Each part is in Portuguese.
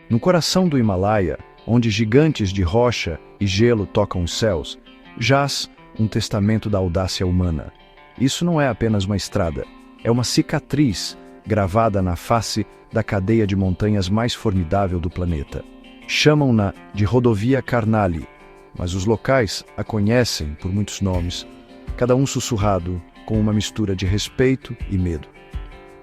No coração do Himalaia, onde gigantes de rocha e gelo tocam os céus, jaz um testamento da audácia humana. Isso não é apenas uma estrada, é uma cicatriz gravada na face da cadeia de montanhas mais formidável do planeta. Chamam-na de Rodovia Karnali, mas os locais a conhecem por muitos nomes, cada um sussurrado com uma mistura de respeito e medo.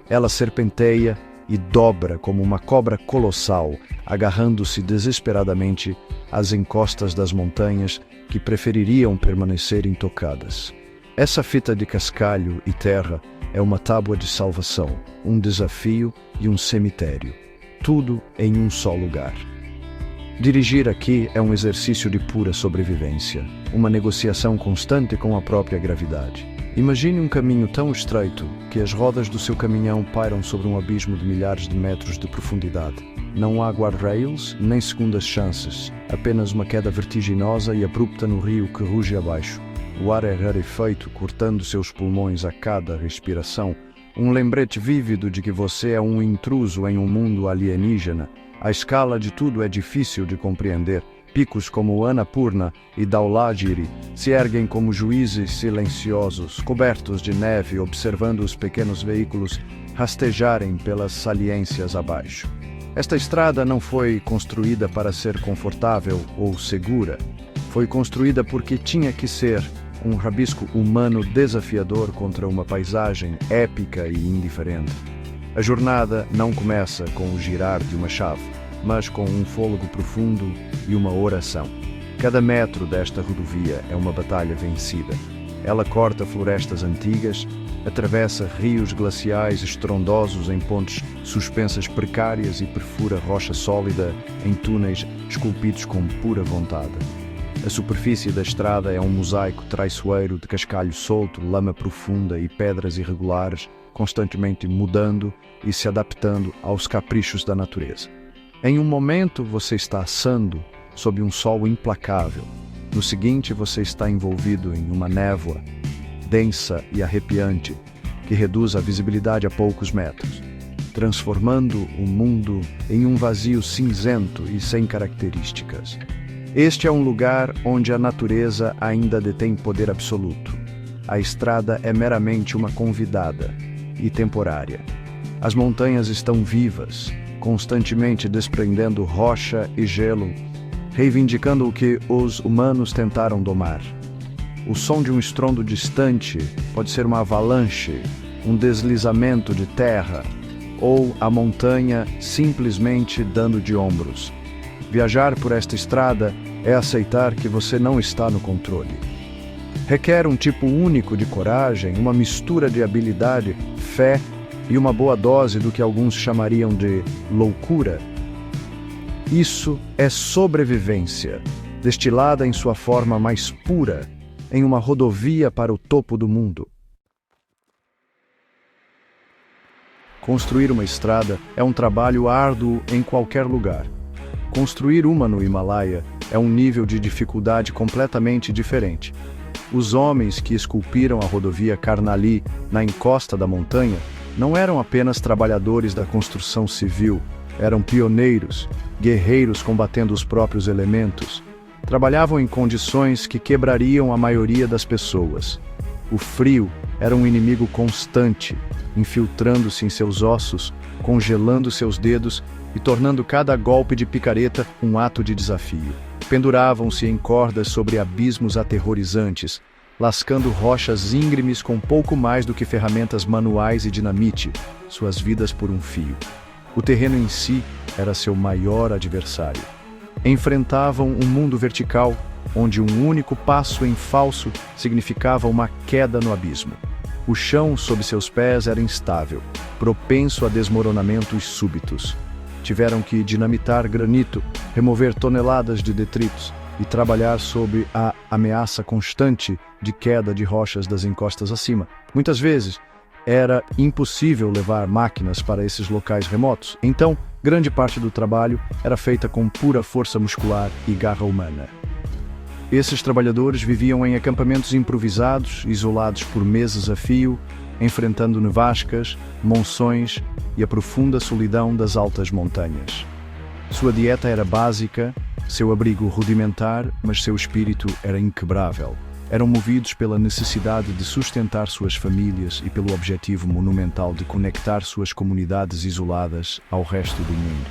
Ela serpenteia e dobra como uma cobra colossal, agarrando-se desesperadamente às encostas das montanhas que prefeririam permanecer intocadas. Essa fita de cascalho e terra é uma tábua de salvação, um desafio e um cemitério. Tudo em um só lugar. Dirigir aqui é um exercício de pura sobrevivência, uma negociação constante com a própria gravidade. Imagine um caminho tão estreito que as rodas do seu caminhão pairam sobre um abismo de milhares de metros de profundidade. Não há guardrails nem segundas chances, apenas uma queda vertiginosa e abrupta no rio que ruge abaixo. O ar é rarefeito, cortando seus pulmões a cada respiração. Um lembrete vívido de que você é um intruso em um mundo alienígena. A escala de tudo é difícil de compreender. Picos como Annapurna e Dhaulagiri se erguem como juízes silenciosos, cobertos de neve, observando os pequenos veículos rastejarem pelas saliências abaixo. Esta estrada não foi construída para ser confortável ou segura. Foi construída porque tinha que ser um rabisco humano desafiador contra uma paisagem épica e indiferente. A jornada não começa com o girar de uma chave, mas com um fôlego profundo e uma oração. Cada metro desta rodovia é uma batalha vencida. Ela corta florestas antigas, atravessa rios glaciais estrondosos em pontes suspensas precárias e perfura rocha sólida em túneis esculpidos com pura vontade. A superfície da estrada é um mosaico traiçoeiro de cascalho solto, lama profunda e pedras irregulares, constantemente mudando e se adaptando aos caprichos da natureza. Em um momento você está assando sob um sol implacável. No seguinte você está envolvido em uma névoa densa e arrepiante que reduz a visibilidade a poucos metros, transformando o mundo em um vazio cinzento e sem características. Este é um lugar onde a natureza ainda detém poder absoluto. A estrada é meramente uma convidada e temporária. As montanhas estão vivas, constantemente desprendendo rocha e gelo, reivindicando o que os humanos tentaram domar. O som de um estrondo distante pode ser uma avalanche, um deslizamento de terra, ou a montanha simplesmente dando de ombros. Viajar por esta estrada é aceitar que você não está no controle. Requer um tipo único de coragem, uma mistura de habilidade, fé e uma boa dose do que alguns chamariam de loucura. Isso é sobrevivência, destilada em sua forma mais pura, em uma rodovia para o topo do mundo. Construir uma estrada é um trabalho árduo em qualquer lugar. Construir uma no Himalaia é um nível de dificuldade completamente diferente. Os homens que esculpiram a rodovia Karnali na encosta da montanha não eram apenas trabalhadores da construção civil, eram pioneiros, guerreiros combatendo os próprios elementos. Trabalhavam em condições que quebrariam a maioria das pessoas. O frio era um inimigo constante, infiltrando-se em seus ossos, congelando seus dedos e tornando cada golpe de picareta um ato de desafio. Penduravam-se em cordas sobre abismos aterrorizantes, lascando rochas íngremes com pouco mais do que ferramentas manuais e dinamite, suas vidas por um fio. O terreno em si era seu maior adversário. Enfrentavam um mundo vertical, onde um único passo em falso significava uma queda no abismo. O chão sob seus pés era instável, propenso a desmoronamentos súbitos. Tiveram que dinamitar granito, remover toneladas de detritos e trabalhar sob a ameaça constante de queda de rochas das encostas acima. Muitas vezes, era impossível levar máquinas para esses locais remotos, então, grande parte do trabalho era feita com pura força muscular e garra humana. Esses trabalhadores viviam em acampamentos improvisados, isolados por meses a fio, enfrentando nevascas, monções e a profunda solidão das altas montanhas. Sua dieta era básica, seu abrigo rudimentar, mas seu espírito era inquebrável. Eram movidos pela necessidade de sustentar suas famílias e pelo objetivo monumental de conectar suas comunidades isoladas ao resto do mundo.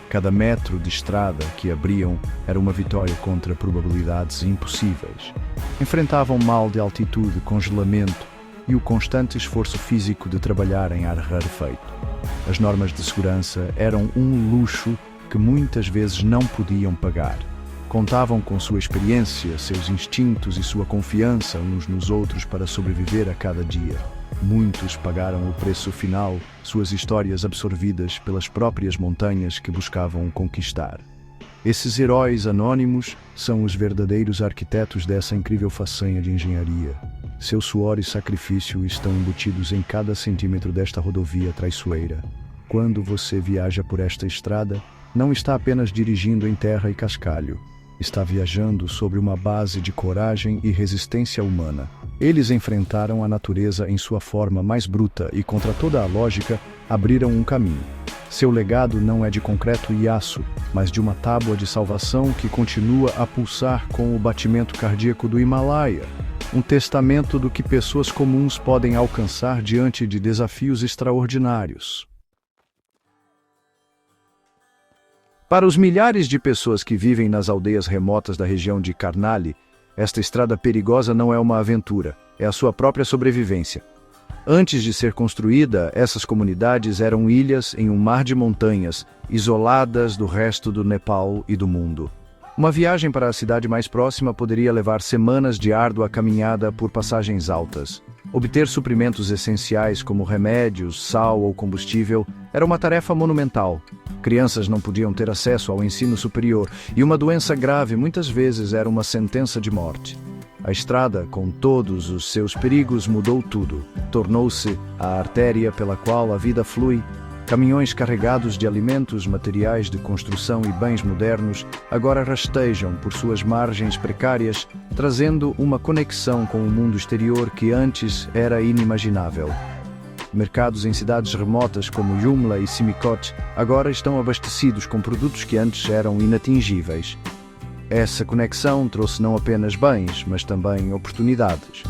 Cada metro de estrada que abriam era uma vitória contra probabilidades impossíveis. Enfrentavam mal de altitude, congelamento e o constante esforço físico de trabalhar em ar rarefeito. As normas de segurança eram um luxo que muitas vezes não podiam pagar. Contavam com sua experiência, seus instintos e sua confiança uns nos outros para sobreviver a cada dia. Muitos pagaram o preço final, suas histórias absorvidas pelas próprias montanhas que buscavam conquistar. Esses heróis anônimos são os verdadeiros arquitetos dessa incrível façanha de engenharia. Seu suor e sacrifício estão embutidos em cada centímetro desta rodovia traiçoeira. Quando você viaja por esta estrada, não está apenas dirigindo em terra e cascalho. Está viajando sobre uma base de coragem e resistência humana. Eles enfrentaram a natureza em sua forma mais bruta e, contra toda a lógica, abriram um caminho. Seu legado não é de concreto e aço, mas de uma tábua de salvação que continua a pulsar com o batimento cardíaco do Himalaia. Um testamento do que pessoas comuns podem alcançar diante de desafios extraordinários. Para os milhares de pessoas que vivem nas aldeias remotas da região de Karnali, esta estrada perigosa não é uma aventura, é a sua própria sobrevivência. Antes de ser construída, essas comunidades eram ilhas em um mar de montanhas, isoladas do resto do Nepal e do mundo. Uma viagem para a cidade mais próxima poderia levar semanas de árdua caminhada por passagens altas. Obter suprimentos essenciais como remédios, sal ou combustível era uma tarefa monumental. Crianças não podiam ter acesso ao ensino superior e uma doença grave muitas vezes era uma sentença de morte. A estrada, com todos os seus perigos, mudou tudo. Tornou-se a artéria pela qual a vida flui. Caminhões carregados de alimentos, materiais de construção e bens modernos agora rastejam por suas margens precárias, trazendo uma conexão com o mundo exterior que antes era inimaginável. Mercados em cidades remotas como Jumla e Simikot agora estão abastecidos com produtos que antes eram inatingíveis. Essa conexão trouxe não apenas bens, mas também oportunidades.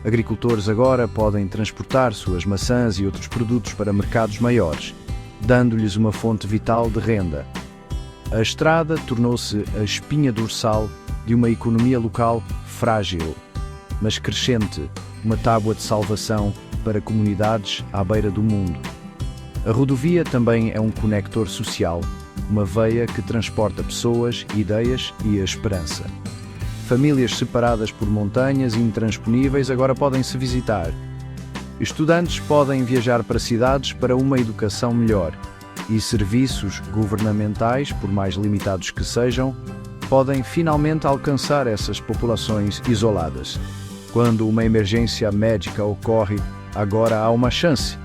Agricultores agora podem transportar suas maçãs e outros produtos para mercados maiores, dando-lhes uma fonte vital de renda. A estrada tornou-se a espinha dorsal de uma economia local frágil, mas crescente, uma tábua de salvação para comunidades à beira do mundo. A rodovia também é um conector social, uma veia que transporta pessoas, ideias e a esperança. Famílias separadas por montanhas intransponíveis agora podem se visitar. Estudantes podem viajar para cidades para uma educação melhor. E serviços governamentais, por mais limitados que sejam, podem finalmente alcançar essas populações isoladas. Quando uma emergência médica ocorre, agora há uma chance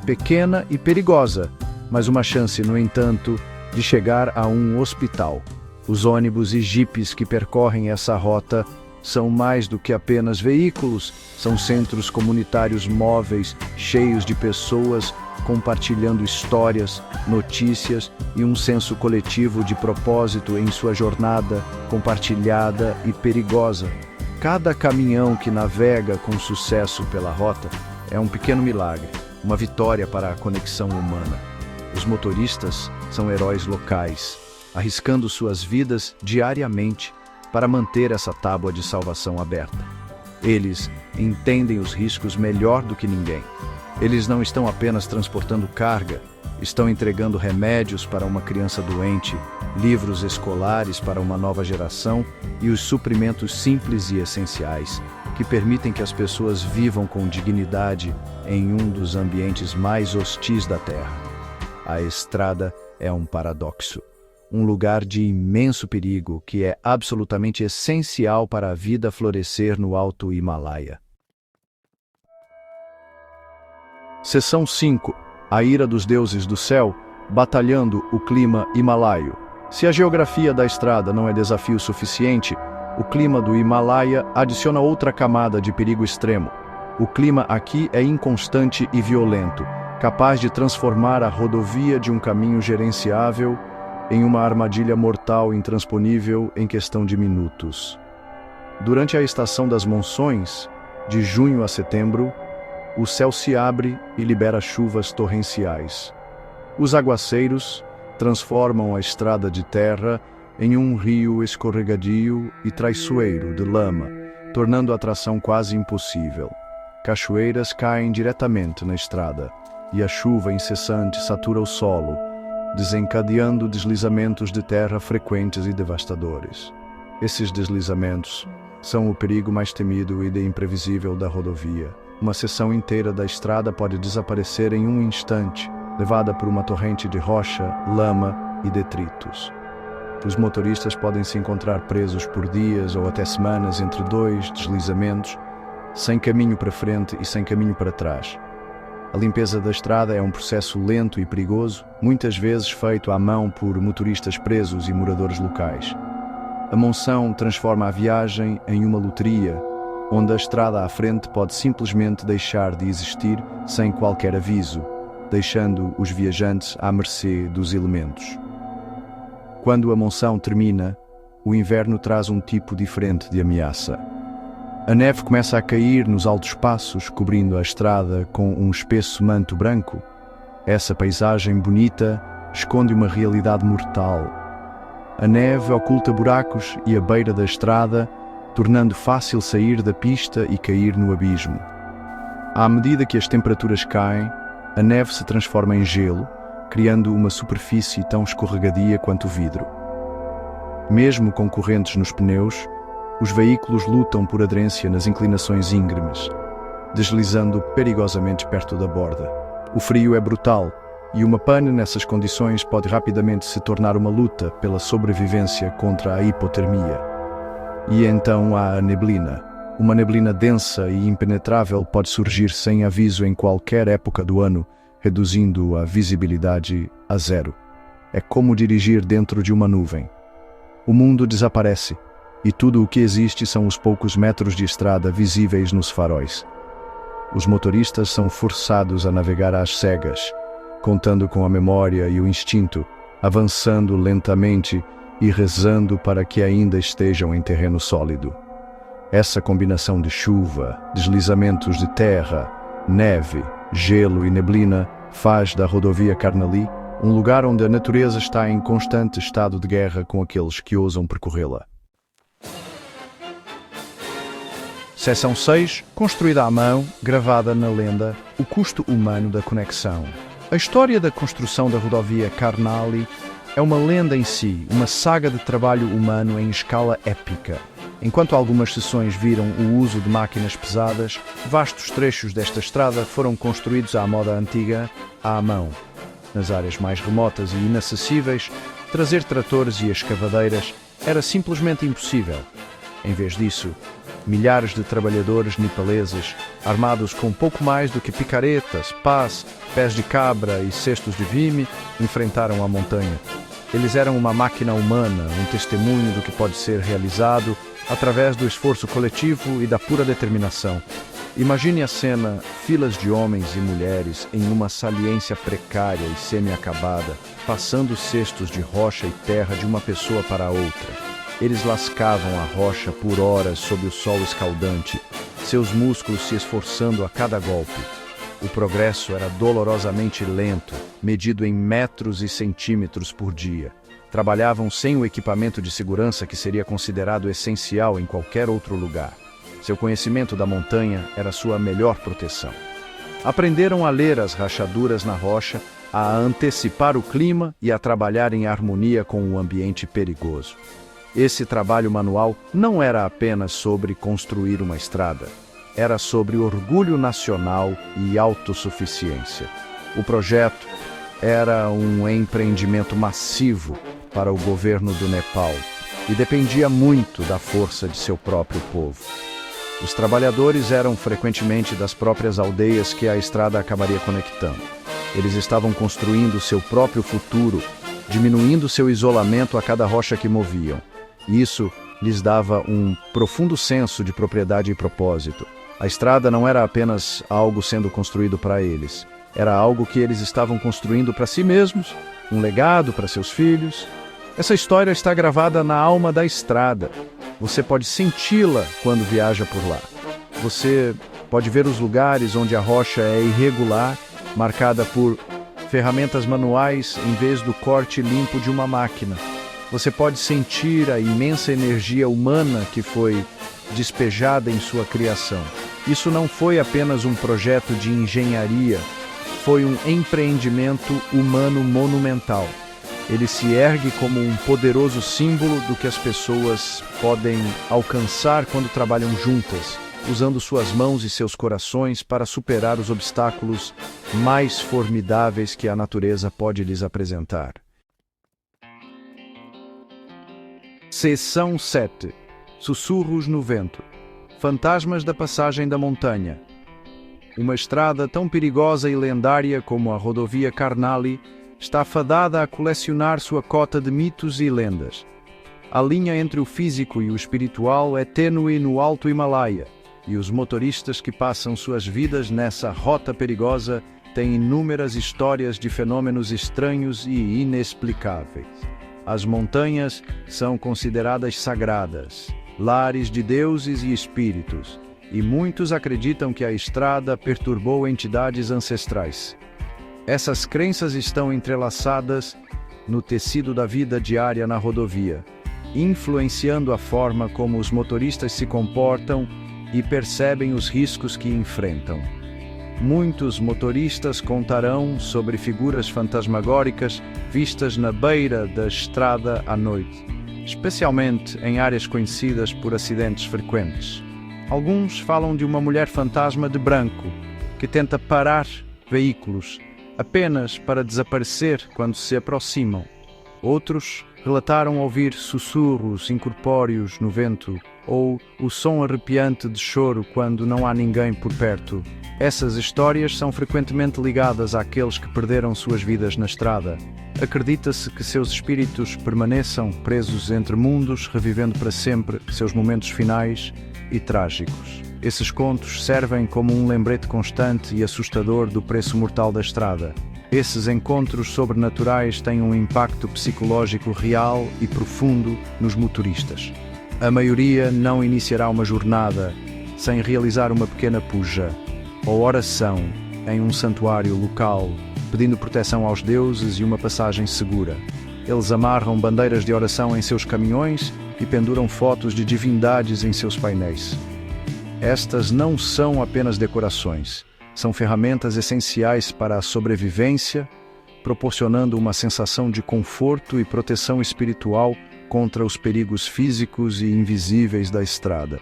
pequena e perigosa, mas uma chance, no entanto, de chegar a um hospital. Os ônibus e jipes que percorrem essa rota são mais do que apenas veículos, são centros comunitários móveis, cheios de pessoas compartilhando histórias, notícias e um senso coletivo de propósito em sua jornada compartilhada e perigosa. Cada caminhão que navega com sucesso pela rota é um pequeno milagre, uma vitória para a conexão humana. Os motoristas são heróis locais, arriscando suas vidas diariamente para manter essa tábua de salvação aberta. Eles entendem os riscos melhor do que ninguém. Eles não estão apenas transportando carga, estão entregando remédios para uma criança doente, livros escolares para uma nova geração e os suprimentos simples e essenciais que permitem que as pessoas vivam com dignidade em um dos ambientes mais hostis da Terra. A estrada é um paradoxo, um lugar de imenso perigo que é absolutamente essencial para a vida florescer no Alto Himalaia. Seção 5. A ira dos deuses do céu, batalhando o clima himalaio. Se a geografia da estrada não é desafio suficiente, o clima do Himalaia adiciona outra camada de perigo extremo. O clima aqui é inconstante e violento, capaz de transformar a rodovia de um caminho gerenciável em uma armadilha mortal intransponível em questão de minutos. Durante a estação das monções, de junho a setembro, o céu se abre e libera chuvas torrenciais. Os aguaceiros transformam a estrada de terra em um rio escorregadio e traiçoeiro de lama, tornando a tração quase impossível. Cachoeiras caem diretamente na estrada, e a chuva incessante satura o solo, desencadeando deslizamentos de terra frequentes e devastadores. Esses deslizamentos são o perigo mais temido e imprevisível da rodovia. Uma seção inteira da estrada pode desaparecer em um instante, levada por uma torrente de rocha, lama e detritos. Os motoristas podem se encontrar presos por dias ou até semanas entre dois deslizamentos, sem caminho para frente e sem caminho para trás. A limpeza da estrada é um processo lento e perigoso, muitas vezes feito à mão por motoristas presos e moradores locais. A monção transforma a viagem em uma loteria, onde a estrada à frente pode simplesmente deixar de existir sem qualquer aviso, deixando os viajantes à mercê dos elementos. Quando a monção termina, o inverno traz um tipo diferente de ameaça. A neve começa a cair nos altos passos, cobrindo a estrada com um espesso manto branco. Essa paisagem bonita esconde uma realidade mortal. A neve oculta buracos e a beira da estrada, tornando fácil sair da pista e cair no abismo. À medida que as temperaturas caem, a neve se transforma em gelo, criando uma superfície tão escorregadia quanto o vidro. Mesmo com correntes nos pneus, os veículos lutam por aderência nas inclinações íngremes, deslizando perigosamente perto da borda. O frio é brutal, e uma pane nessas condições pode rapidamente se tornar uma luta pela sobrevivência contra a hipotermia. E então há a neblina. Uma neblina densa e impenetrável pode surgir sem aviso em qualquer época do ano, reduzindo a visibilidade a zero. É como dirigir dentro de uma nuvem. O mundo desaparece, e tudo o que existe são os poucos metros de estrada visíveis nos faróis. Os motoristas são forçados a navegar às cegas, contando com a memória e o instinto, avançando lentamente e rezando para que ainda estejam em terreno sólido. Essa combinação de chuva, deslizamentos de terra, neve, gelo e neblina faz da rodovia Karnali um lugar onde a natureza está em constante estado de guerra com aqueles que ousam percorrê-la. Seção 6, construída à mão, gravada na lenda, o custo humano da conexão. A história da construção da rodovia Karnali é uma lenda em si, uma saga de trabalho humano em escala épica. Enquanto algumas seções viram o uso de máquinas pesadas, vastos trechos desta estrada foram construídos à moda antiga, à mão. Nas áreas mais remotas e inacessíveis, trazer tratores e escavadeiras era simplesmente impossível. Em vez disso, milhares de trabalhadores nepaleses, armados com pouco mais do que picaretas, pás, pés de cabra e cestos de vime, enfrentaram a montanha. Eles eram uma máquina humana, um testemunho do que pode ser realizado através do esforço coletivo e da pura determinação. Imagine a cena, filas de homens e mulheres em uma saliência precária e semi-acabada, passando cestos de rocha e terra de uma pessoa para a outra. Eles lascavam a rocha por horas sob o sol escaldante, seus músculos se esforçando a cada golpe. O progresso era dolorosamente lento, medido em metros e centímetros por dia. Trabalhavam sem o equipamento de segurança que seria considerado essencial em qualquer outro lugar. Seu conhecimento da montanha era sua melhor proteção. Aprenderam a ler as rachaduras na rocha, a antecipar o clima e a trabalhar em harmonia com o ambiente perigoso. Esse trabalho manual não era apenas sobre construir uma estrada. Era sobre orgulho nacional e autossuficiência. O projeto era um empreendimento massivo para o governo do Nepal e dependia muito da força de seu próprio povo. Os trabalhadores eram frequentemente das próprias aldeias que a estrada acabaria conectando. Eles estavam construindo seu próprio futuro, diminuindo seu isolamento a cada rocha que moviam. Isso lhes dava um profundo senso de propriedade e propósito. A estrada não era apenas algo sendo construído para eles. Era algo que eles estavam construindo para si mesmos, um legado para seus filhos. Essa história está gravada na alma da estrada. Você pode senti-la quando viaja por lá. Você pode ver os lugares onde a rocha é irregular, marcada por ferramentas manuais em vez do corte limpo de uma máquina. Você pode sentir a imensa energia humana que foi despejada em sua criação. Isso não foi apenas um projeto de engenharia, foi um empreendimento humano monumental. Ele se ergue como um poderoso símbolo do que as pessoas podem alcançar quando trabalham juntas, usando suas mãos e seus corações para superar os obstáculos mais formidáveis que a natureza pode lhes apresentar. Seção 7. Sussurros no vento. Fantasmas da passagem da montanha. Uma estrada tão perigosa e lendária como a rodovia Karnali está fadada a colecionar sua cota de mitos e lendas. A linha entre o físico e o espiritual é tênue no Alto Himalaia, e os motoristas que passam suas vidas nessa rota perigosa têm inúmeras histórias de fenômenos estranhos e inexplicáveis. As montanhas são consideradas sagradas, lares de deuses e espíritos, e muitos acreditam que a estrada perturbou entidades ancestrais. Essas crenças estão entrelaçadas no tecido da vida diária na rodovia, influenciando a forma como os motoristas se comportam e percebem os riscos que enfrentam. Muitos motoristas contarão sobre figuras fantasmagóricas vistas na beira da estrada à noite, especialmente em áreas conhecidas por acidentes frequentes. Alguns falam de uma mulher fantasma de branco que tenta parar veículos apenas para desaparecer quando se aproximam. Outros relataram ouvir sussurros incorpóreos no vento ou o som arrepiante de choro quando não há ninguém por perto. Essas histórias são frequentemente ligadas àqueles que perderam suas vidas na estrada. Acredita-se que seus espíritos permaneçam presos entre mundos, revivendo para sempre seus momentos finais e trágicos. Esses contos servem como um lembrete constante e assustador do preço mortal da estrada. Esses encontros sobrenaturais têm um impacto psicológico real e profundo nos motoristas. A maioria não iniciará uma jornada sem realizar uma pequena puja ou oração em um santuário local, pedindo proteção aos deuses e uma passagem segura. Eles amarram bandeiras de oração em seus caminhões e penduram fotos de divindades em seus painéis. Estas não são apenas decorações, são ferramentas essenciais para a sobrevivência, proporcionando uma sensação de conforto e proteção espiritual contra os perigos físicos e invisíveis da estrada.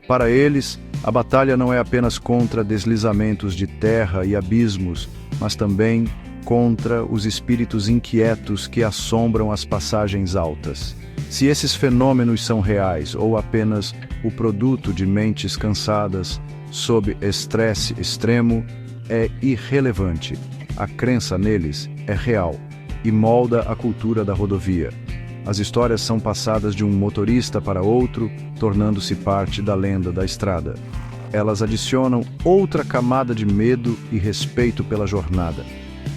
Para eles, a batalha não é apenas contra deslizamentos de terra e abismos, mas também contra os espíritos inquietos que assombram as passagens altas. Se esses fenômenos são reais ou apenas o produto de mentes cansadas sob estresse extremo, é irrelevante. A crença neles é real e molda a cultura da rodovia. As histórias são passadas de um motorista para outro, tornando-se parte da lenda da estrada. Elas adicionam outra camada de medo e respeito pela jornada.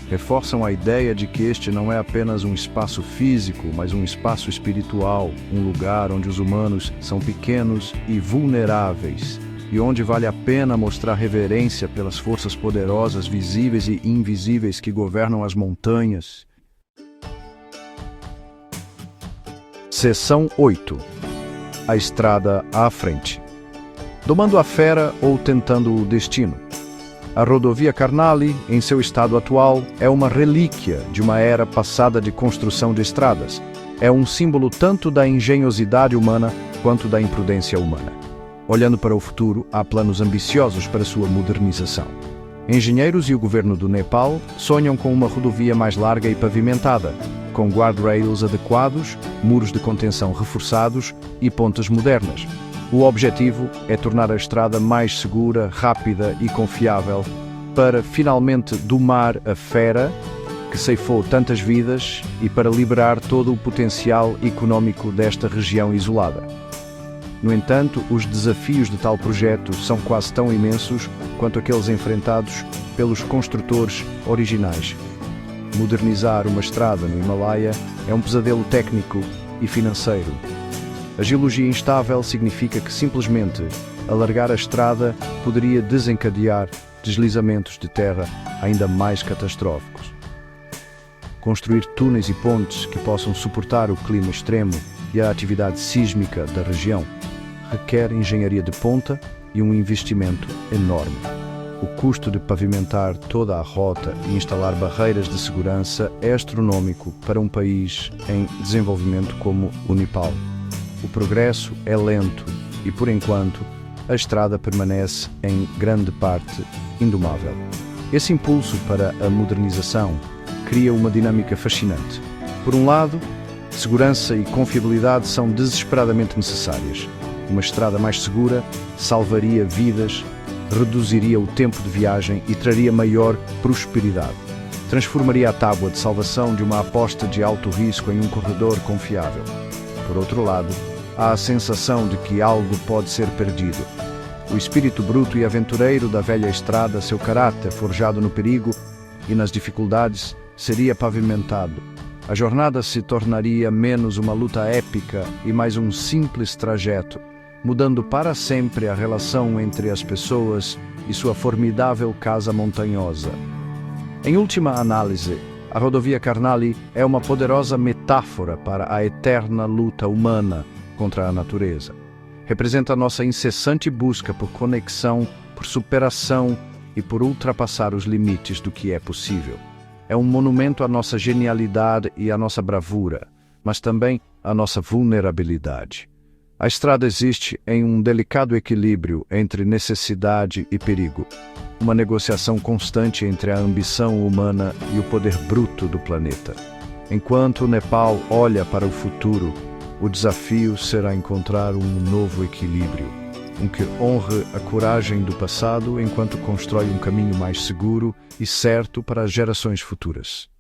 Reforçam a ideia de que este não é apenas um espaço físico, mas um espaço espiritual, um lugar onde os humanos são pequenos e vulneráveis, e onde vale a pena mostrar reverência pelas forças poderosas, visíveis e invisíveis que governam as montanhas. Seção 8. A estrada à frente. Domando a fera ou tentando o destino. A rodovia Karnali, em seu estado atual, é uma relíquia de uma era passada de construção de estradas. É um símbolo tanto da engenhosidade humana quanto da imprudência humana. Olhando para o futuro, há planos ambiciosos para sua modernização. Engenheiros e o governo do Nepal sonham com uma rodovia mais larga e pavimentada, com guardrails adequados, muros de contenção reforçados e pontes modernas. O objetivo é tornar a estrada mais segura, rápida e confiável para finalmente domar a fera que ceifou tantas vidas e para liberar todo o potencial econômico desta região isolada. No entanto, os desafios de tal projeto são quase tão imensos quanto aqueles enfrentados pelos construtores originais. Modernizar uma estrada no Himalaia é um pesadelo técnico e financeiro. A geologia instável significa que simplesmente alargar a estrada poderia desencadear deslizamentos de terra ainda mais catastróficos. Construir túneis e pontes que possam suportar o clima extremo e a atividade sísmica da região requer engenharia de ponta e um investimento enorme. O custo de pavimentar toda a rota e instalar barreiras de segurança é astronômico para um país em desenvolvimento como o Nepal. O progresso é lento e, por enquanto, a estrada permanece em grande parte indomável. Esse impulso para a modernização cria uma dinâmica fascinante. Por um lado, segurança e confiabilidade são desesperadamente necessárias. Uma estrada mais segura salvaria vidas, reduziria o tempo de viagem e traria maior prosperidade. Transformaria a tábua de salvação de uma aposta de alto risco em um corredor confiável. Por outro lado, há a sensação de que algo pode ser perdido. O espírito bruto e aventureiro da velha estrada, seu caráter forjado no perigo e nas dificuldades, seria pavimentado. A jornada se tornaria menos uma luta épica e mais um simples trajeto, mudando para sempre a relação entre as pessoas e sua formidável casa montanhosa. Em última análise, a rodovia Karnali é uma poderosa metáfora para a eterna luta humana contra a natureza. Representa nossa incessante busca por conexão, por superação e por ultrapassar os limites do que é possível. É um monumento à nossa genialidade e à nossa bravura, mas também à nossa vulnerabilidade. A estrada existe em um delicado equilíbrio entre necessidade e perigo, uma negociação constante entre a ambição humana e o poder bruto do planeta. Enquanto o Nepal olha para o futuro, o desafio será encontrar um novo equilíbrio, um que honre a coragem do passado enquanto constrói um caminho mais seguro e certo para as gerações futuras.